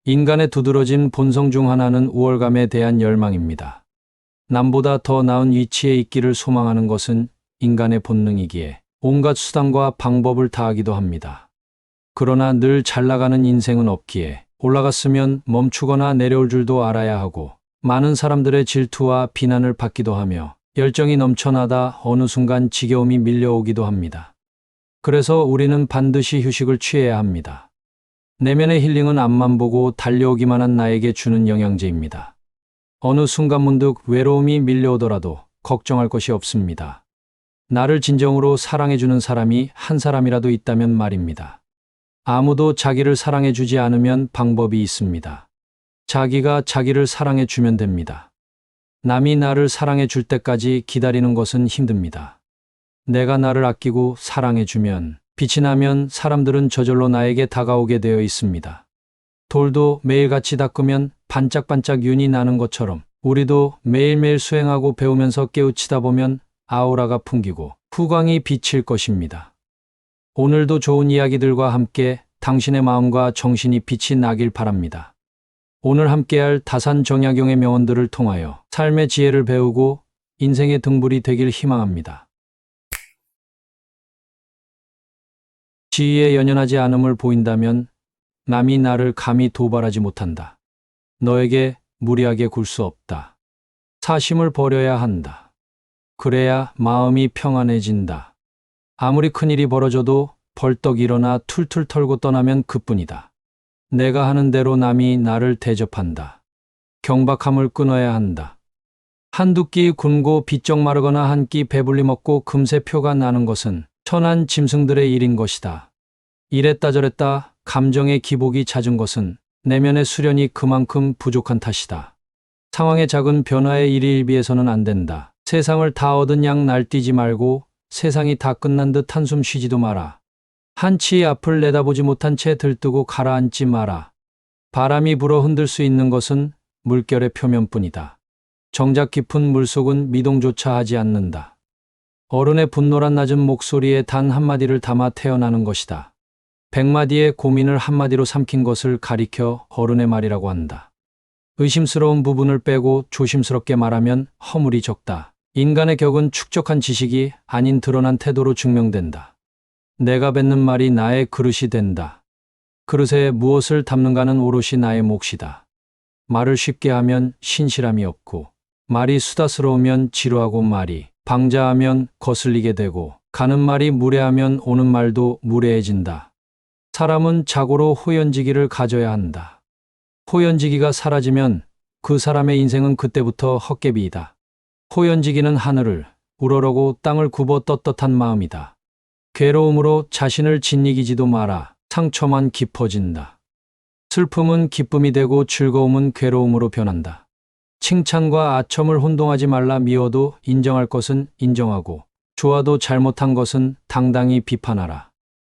인간의 두드러진 본성 중 하나는 우월감에 대한 열망입니다. 남보다 더 나은 위치에 있기를 소망하는 것은 인간의 본능이기에 온갖 수단과 방법을 다하기도 합니다. 그러나 늘 잘 나가는 인생은 없기에 올라갔으면 멈추거나 내려올 줄도 알아야 하고 많은 사람들의 질투와 비난을 받기도 하며 열정이 넘쳐나다 어느 순간 지겨움이 밀려오기도 합니다. 그래서 우리는 반드시 휴식을 취해야 합니다. 내면의 힐링은 앞만 보고 달려오기만 한 나에게 주는 영양제입니다. 어느 순간 문득 외로움이 밀려오더라도 걱정할 것이 없습니다. 나를 진정으로 사랑해주는 사람이 한 사람이라도 있다면 말입니다. 아무도 자기를 사랑해주지 않으면 방법이 있습니다. 자기가 자기를 사랑해주면 됩니다. 남이 나를 사랑해줄 때까지 기다리는 것은 힘듭니다. 내가 나를 아끼고 사랑해주면, 빛이 나면 사람들은 저절로 나에게 다가오게 되어 있습니다. 돌도 매일같이 닦으면 반짝반짝 윤이 나는 것처럼 우리도 매일매일 수행하고 배우면서 깨우치다 보면 아우라가 풍기고 후광이 비칠 것입니다. 오늘도 좋은 이야기들과 함께 당신의 마음과 정신이 빛이 나길 바랍니다. 오늘 함께할 다산정약용의 명언들을 통하여 삶의 지혜를 배우고 인생의 등불이 되길 희망합니다. 지위에 연연하지 않음을 보인다면 남이 나를 감히 도발하지 못한다. 너에게 무리하게 굴 수 없다. 사심을 버려야 한다. 그래야 마음이 평안해진다. 아무리 큰일이 벌어져도 벌떡 일어나 툴툴 털고 떠나면 그뿐이다. 내가 하는 대로 남이 나를 대접한다. 경박함을 끊어야 한다. 한두 끼 굶고 비쩍 마르거나 한 끼 배불리 먹고 금세 표가 나는 것은 천한 짐승들의 일인 것이다. 이랬다 저랬다 감정의 기복이 잦은 것은 내면의 수련이 그만큼 부족한 탓이다. 상황의 작은 변화에 일희일비해서는 안 된다. 세상을 다 얻은 양 날뛰지 말고 세상이 다 끝난 듯 한숨 쉬지도 마라. 한치 앞을 내다보지 못한 채 들뜨고 가라앉지 마라. 바람이 불어 흔들 수 있는 것은 물결의 표면뿐이다. 정작 깊은 물속은 미동조차 하지 않는다. 어른의 분노란 낮은 목소리에 단 한마디를 담아 태어나는 것이다. 100마디의 고민을 한마디로 삼킨 것을 가리켜 어른의 말이라고 한다. 의심스러운 부분을 빼고 조심스럽게 말하면 허물이 적다. 인간의 격은 축적한 지식이 아닌 드러난 태도로 증명된다. 내가 뱉는 말이 나의 그릇이 된다. 그릇에 무엇을 담는가는 오롯이 나의 몫이다. 말을 쉽게 하면 신실함이 없고, 말이 수다스러우면 지루하고 말이 방자하면 거슬리게 되고, 가는 말이 무례하면 오는 말도 무례해진다. 사람은 자고로 호연지기를 가져야 한다. 호연지기가 사라지면 그 사람의 인생은 그때부터 헛개비이다. 호연지기는 하늘을 우러러고 땅을 굽어 떳떳한 마음이다. 괴로움으로 자신을 짓이기지도 마라. 상처만 깊어진다. 슬픔은 기쁨이 되고 즐거움은 괴로움으로 변한다. 칭찬과 아첨을 혼동하지 말라. 미워도 인정할 것은 인정하고 좋아도 잘못한 것은 당당히 비판하라.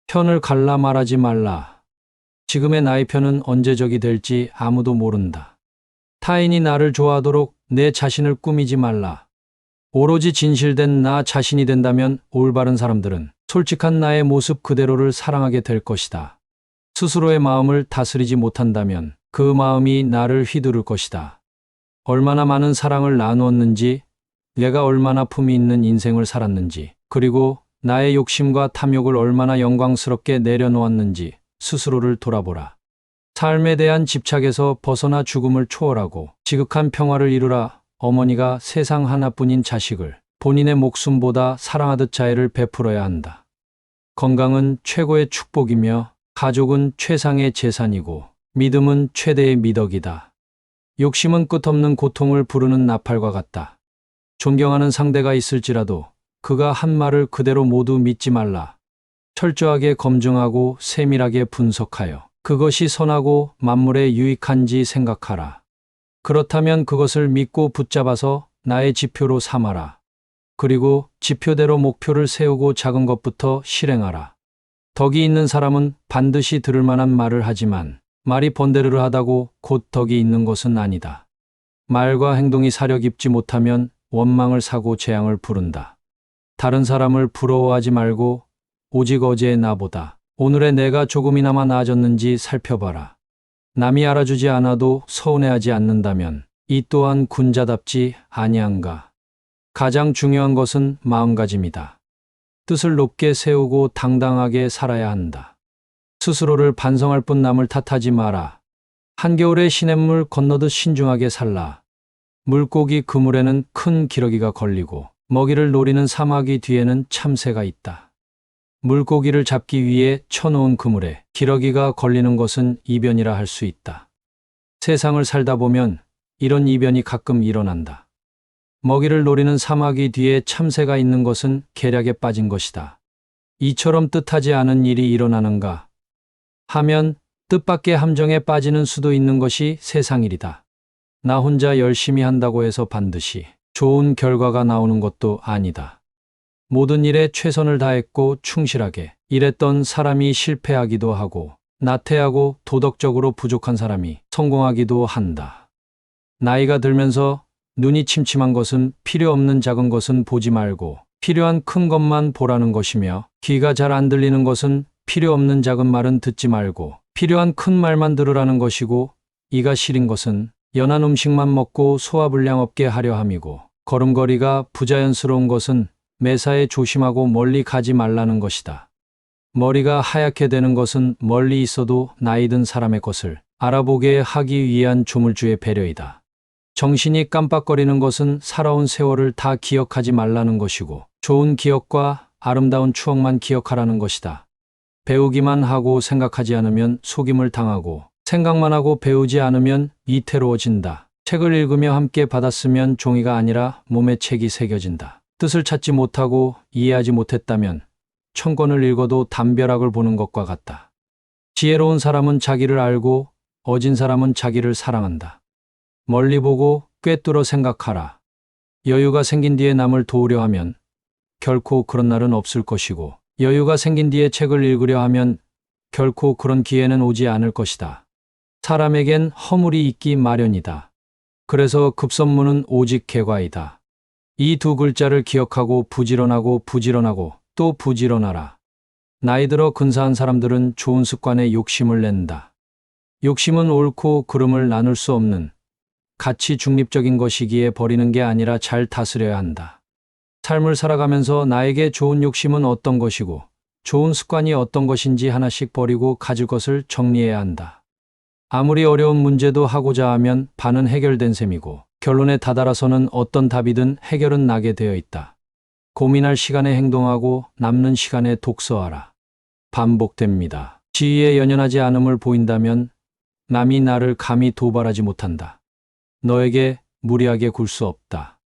편을 갈라 말하지 말라. 지금의 나의 편은 언제 적이 될지 아무도 모른다. 타인이 나를 좋아하도록 내 자신을 꾸미지 말라. 오로지 진실된 나 자신이 된다면 올바른 사람들은 솔직한 나의 모습 그대로를 사랑하게 될 것이다. 스스로의 마음을 다스리지 못한다면 그 마음이 나를 휘두를 것이다. 얼마나 많은 사랑을 나누었는지, 내가 얼마나 품이 있는 인생을 살았는지, 그리고 나의 욕심과 탐욕을 얼마나 영광스럽게 내려놓았는지 스스로를 돌아보라. 삶에 대한 집착에서 벗어나 죽음을 초월하고 지극한 평화를 이루라. 어머니가 세상 하나뿐인 자식을 본인의 목숨보다 사랑하듯 자애를 베풀어야 한다. 건강은 최고의 축복이며 가족은 최상의 재산이고 믿음은 최대의 미덕이다. 욕심은 끝없는 고통을 부르는 나팔과 같다. 존경하는 상대가 있을지라도 그가 한 말을 그대로 모두 믿지 말라. 철저하게 검증하고 세밀하게 분석하여 그것이 선하고 만물에 유익한지 생각하라. 그렇다면 그것을 믿고 붙잡아서 나의 지표로 삼아라. 그리고 지표대로 목표를 세우고 작은 것부터 실행하라. 덕이 있는 사람은 반드시 들을 만한 말을 하지만 말이 번데르르 하다고 곧 덕이 있는 것은 아니다. 말과 행동이 사려 깊지 못하면 원망을 사고 재앙을 부른다. 다른 사람을 부러워하지 말고 오직 어제의 나보다 오늘의 내가 조금이나마 나아졌는지 살펴봐라. 남이 알아주지 않아도 서운해하지 않는다면 이 또한 군자답지 아니한가. 가장 중요한 것은 마음가짐이다. 뜻을 높게 세우고 당당하게 살아야 한다. 스스로를 반성할 뿐 남을 탓하지 마라. 한겨울에 시냇물 건너듯 신중하게 살라. 물고기 그물에는 큰 기러기가 걸리고 먹이를 노리는 사마귀 뒤에는 참새가 있다. 물고기를 잡기 위해 쳐놓은 그물에 기러기가 걸리는 것은 이변이라 할 수 있다. 세상을 살다 보면 이런 이변이 가끔 일어난다. 먹이를 노리는 사마귀 뒤에 참새가 있는 것은 계략에 빠진 것이다. 이처럼 뜻하지 않은 일이 일어나는가 하면 뜻밖의 함정에 빠지는 수도 있는 것이 세상 일이다. 나 혼자 열심히 한다고 해서 반드시 좋은 결과가 나오는 것도 아니다. 모든 일에 최선을 다했고 충실하게 일했던 사람이 실패하기도 하고 나태하고 도덕적으로 부족한 사람이 성공하기도 한다. 나이가 들면서 눈이 침침한 것은 필요 없는 작은 것은 보지 말고 필요한 큰 것만 보라는 것이며, 귀가 잘 안 들리는 것은 필요 없는 작은 말은 듣지 말고 필요한 큰 말만 들으라는 것이고, 이가 시린 것은 연한 음식만 먹고 소화불량 없게 하려 함이고, 걸음걸이가 부자연스러운 것은 매사에 조심하고 멀리 가지 말라는 것이다. 머리가 하얗게 되는 것은 멀리 있어도 나이 든 사람의 것을 알아보게 하기 위한 조물주의 배려이다. 정신이 깜빡거리는 것은 살아온 세월을 다 기억하지 말라는 것이고, 좋은 기억과 아름다운 추억만 기억하라는 것이다. 배우기만 하고 생각하지 않으면 속임을 당하고, 생각만 하고 배우지 않으면 위태로워진다. 책을 읽으며 함께 받았으면 종이가 아니라 몸에 책이 새겨진다. 뜻을 찾지 못하고 이해하지 못했다면 1000권을 읽어도 담벼락을 보는 것과 같다. 지혜로운 사람은 자기를 알고 어진 사람은 자기를 사랑한다. 멀리 보고 꿰뚫어 생각하라. 여유가 생긴 뒤에 남을 도우려 하면 결코 그런 날은 없을 것이고, 여유가 생긴 뒤에 책을 읽으려 하면 결코 그런 기회는 오지 않을 것이다. 사람에겐 허물이 있기 마련이다. 그래서 급선무는 오직 개과이다. 이 두 글자를 기억하고 부지런하고 부지런하고 또 부지런하라. 나이 들어 근사한 사람들은 좋은 습관에 욕심을 낸다. 욕심은 옳고 그름을 나눌 수 없는 가치 중립적인 것이기에 버리는 게 아니라 잘 다스려야 한다. 삶을 살아가면서 나에게 좋은 욕심은 어떤 것이고 좋은 습관이 어떤 것인지 하나씩 버리고 가질 것을 정리해야 한다. 아무리 어려운 문제도 하고자 하면 반은 해결된 셈이고, 결론에 다다라서는 어떤 답이든 해결은 나게 되어 있다. 고민할 시간에 행동하고 남는 시간에 독서하라. 반복됩니다. 지위에 연연하지 않음을 보인다면 남이 나를 감히 도발하지 못한다. 너에게 무리하게 굴 수 없다.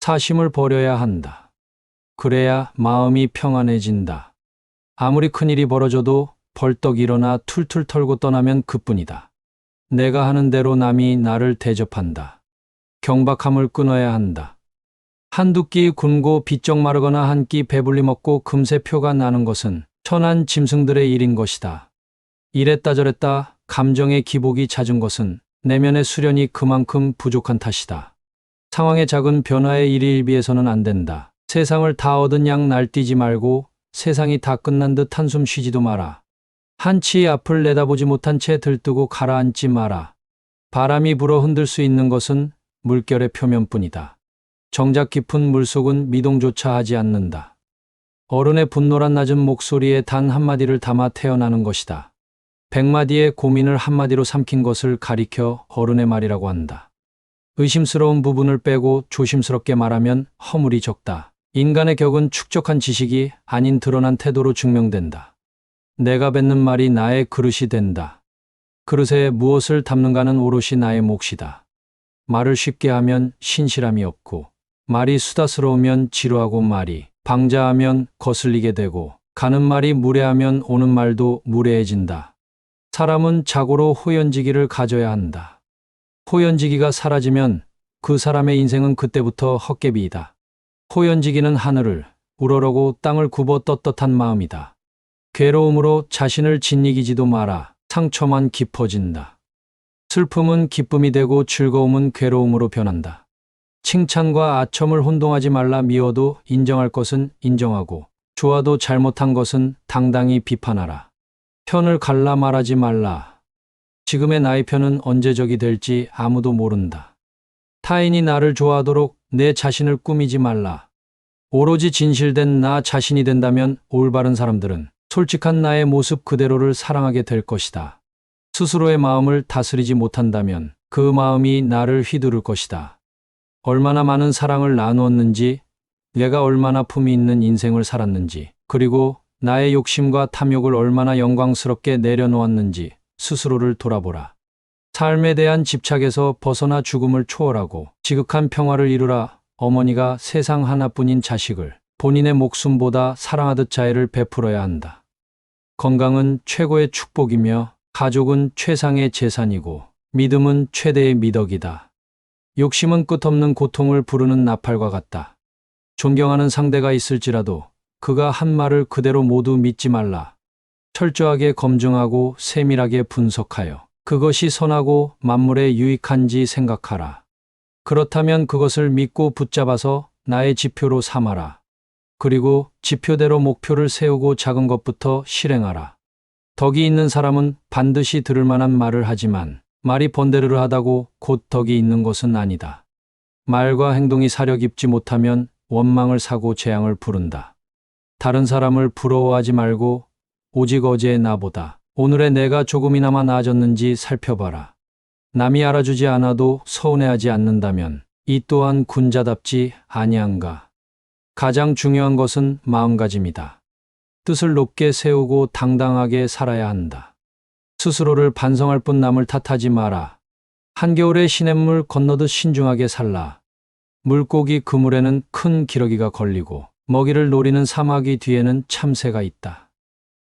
사심을 버려야 한다. 그래야 마음이 평안해진다. 아무리 큰일이 벌어져도 벌떡 일어나 툴툴 털고 떠나면 그뿐이다. 내가 하는 대로 남이 나를 대접한다. 경박함을 끊어야 한다. 한두 끼 굶고 비쩍 마르거나 한 끼 배불리 먹고 금세 표가 나는 것은 천한 짐승들의 일인 것이다. 이랬다 저랬다 감정의 기복이 잦은 것은 내면의 수련이 그만큼 부족한 탓이다. 상황의 작은 변화에 일희일비해서는 안 된다. 세상을 다 얻은 양 날뛰지 말고 세상이 다 끝난 듯 한숨 쉬지도 마라. 한치 앞을 내다보지 못한 채 들뜨고 가라앉지 마라. 바람이 불어 흔들 수 있는 것은 물결의 표면뿐이다. 정작 깊은 물속은 미동조차 하지 않는다. 어른의 분노란 낮은 목소리에 단 한마디를 담아 태어나는 것이다. 100마디의 고민을 한마디로 삼킨 것을 가리켜 어른의 말이라고 한다. 의심스러운 부분을 빼고 조심스럽게 말하면 허물이 적다. 인간의 격은 축적한 지식이 아닌 드러난 태도로 증명된다. 내가 뱉는 말이 나의 그릇이 된다. 그릇에 무엇을 담는가는 오롯이 나의 몫이다. 말을 쉽게 하면 신실함이 없고, 말이 수다스러우면 지루하고, 말이 방자하면 거슬리게 되고, 가는 말이 무례하면 오는 말도 무례해진다. 사람은 자고로 호연지기를 가져야 한다. 호연지기가 사라지면 그 사람의 인생은 그때부터 헛개비이다. 호연지기는 하늘을 우러러고 땅을 굽어 떳떳한 마음이다. 괴로움으로 자신을 짓이기지도 마라. 상처만 깊어진다. 슬픔은 기쁨이 되고 즐거움은 괴로움으로 변한다. 칭찬과 아첨을 혼동하지 말라. 미워도 인정할 것은 인정하고, 좋아도 잘못한 것은 당당히 비판하라. 편을 갈라 말하지 말라. 지금의 나의 편은 언제 적이 될지 아무도 모른다. 타인이 나를 좋아하도록 내 자신을 꾸미지 말라. 오로지 진실된 나 자신이 된다면 올바른 사람들은 솔직한 나의 모습 그대로를 사랑하게 될 것이다. 스스로의 마음을 다스리지 못한다면 그 마음이 나를 휘두를 것이다. 얼마나 많은 사랑을 나누었는지, 내가 얼마나 품이 있는 인생을 살았는지, 그리고 나의 욕심과 탐욕을 얼마나 영광스럽게 내려놓았는지 스스로를 돌아보라. 삶에 대한 집착에서 벗어나 죽음을 초월하고 지극한 평화를 이루라. 어머니가 세상 하나뿐인 자식을 본인의 목숨보다 사랑하듯 자애를 베풀어야 한다. 건강은 최고의 축복이며 가족은 최상의 재산이고 믿음은 최대의 미덕이다. 욕심은 끝없는 고통을 부르는 나팔과 같다. 존경하는 상대가 있을지라도 그가 한 말을 그대로 모두 믿지 말라. 철저하게 검증하고 세밀하게 분석하여 그것이 선하고 만물에 유익한지 생각하라. 그렇다면 그것을 믿고 붙잡아서 나의 지표로 삼아라. 그리고 지표대로 목표를 세우고 작은 것부터 실행하라. 덕이 있는 사람은 반드시 들을 만한 말을 하지만 말이 번데르르 하다고 곧 덕이 있는 것은 아니다. 말과 행동이 사려 깊지 못하면 원망을 사고 재앙을 부른다. 다른 사람을 부러워하지 말고 오직 어제의 나보다 오늘의 내가 조금이나마 나아졌는지 살펴봐라. 남이 알아주지 않아도 서운해하지 않는다면 이 또한 군자답지 아니한가. 가장 중요한 것은 마음가짐이다. 뜻을 높게 세우고 당당하게 살아야 한다. 스스로를 반성할 뿐 남을 탓하지 마라. 한겨울에 시냇물 건너듯 신중하게 살라. 물고기 그물에는 큰 기러기가 걸리고 먹이를 노리는 사마귀 뒤에는 참새가 있다.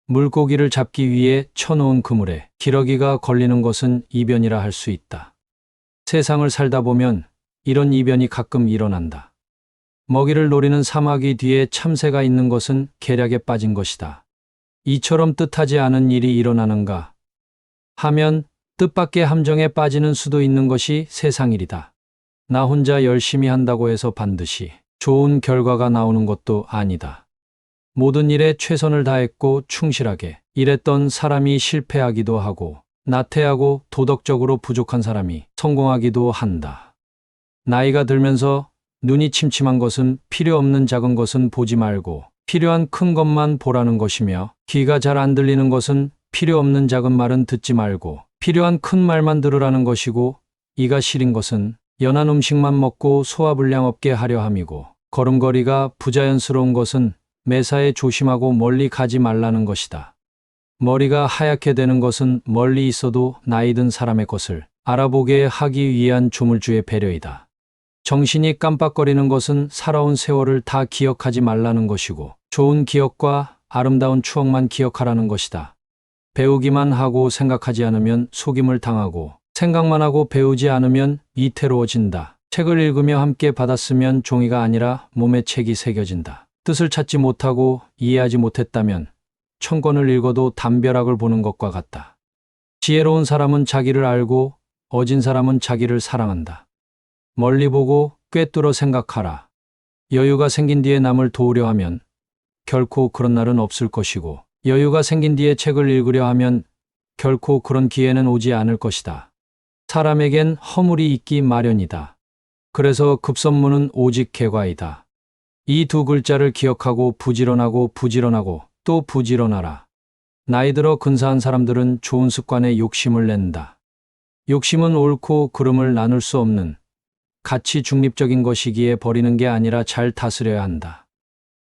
물고기를 잡기 위해 쳐놓은 그물에 기러기가 걸리는 것은 이변이라 할 수 있다. 세상을 살다 보면 이런 이변이 가끔 일어난다. 먹이를 노리는 사마귀 뒤에 참새가 있는 것은 계략에 빠진 것이다. 이처럼 뜻하지 않은 일이 일어나는가 하면 뜻밖의 함정에 빠지는 수도 있는 것이 세상 일이다. 나 혼자 열심히 한다고 해서 반드시 좋은 결과가 나오는 것도 아니다. 모든 일에 최선을 다했고 충실하게 일했던 사람이 실패하기도 하고 나태하고 도덕적으로 부족한 사람이 성공하기도 한다. 나이가 들면서 눈이 침침한 것은 필요 없는 작은 것은 보지 말고 필요한 큰 것만 보라는 것이며 귀가 잘 안 들리는 것은 필요 없는 작은 말은 듣지 말고 필요한 큰 말만 들으라는 것이고 이가 시린 것은 연한 음식만 먹고 소화불량 없게 하려 함이고 걸음걸이가 부자연스러운 것은 매사에 조심하고 멀리 가지 말라는 것이다. 머리가 하얗게 되는 것은 멀리 있어도 나이 든 사람의 것을 알아보게 하기 위한 조물주의 배려이다. 정신이 깜빡거리는 것은 살아온 세월을 다 기억하지 말라는 것이고 좋은 기억과 아름다운 추억만 기억하라는 것이다. 배우기만 하고 생각하지 않으면 속임을 당하고 생각만 하고 배우지 않으면 위태로워진다. 책을 읽으며 함께 받았으면 종이가 아니라 몸에 책이 새겨진다. 뜻을 찾지 못하고 이해하지 못했다면 1000권을 읽어도 담벼락을 보는 것과 같다. 지혜로운 사람은 자기를 알고 어진 사람은 자기를 사랑한다. 멀리 보고 꿰뚫어 생각하라. 여유가 생긴 뒤에 남을 도우려 하면 결코 그런 날은 없을 것이고 여유가 생긴 뒤에 책을 읽으려 하면 결코 그런 기회는 오지 않을 것이다. 사람에겐 허물이 있기 마련이다. 그래서 급선무는 오직 개과이다. 이 두 글자를 기억하고 부지런하고 또 부지런하라. 나이 들어 근사한 사람들은 좋은 습관에 욕심을 낸다. 욕심은 옳고 그름을 나눌 수 없는 가치 중립적인 것이기에 버리는 게 아니라 잘 다스려야 한다.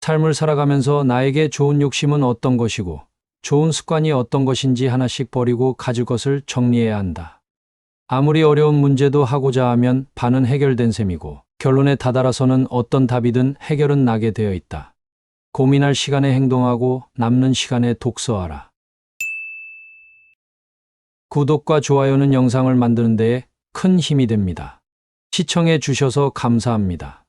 삶을 살아가면서 나에게 좋은 욕심은 어떤 것이고 좋은 습관이 어떤 것인지 하나씩 버리고 가질 것을 정리해야 한다. 아무리 어려운 문제도 하고자 하면 반은 해결된 셈이고 결론에 다다라서는 어떤 답이든 해결은 나게 되어 있다. 고민할 시간에 행동하고 남는 시간에 독서하라. 구독과 좋아요는 영상을 만드는 데에 큰 힘이 됩니다. 시청해 주셔서 감사합니다.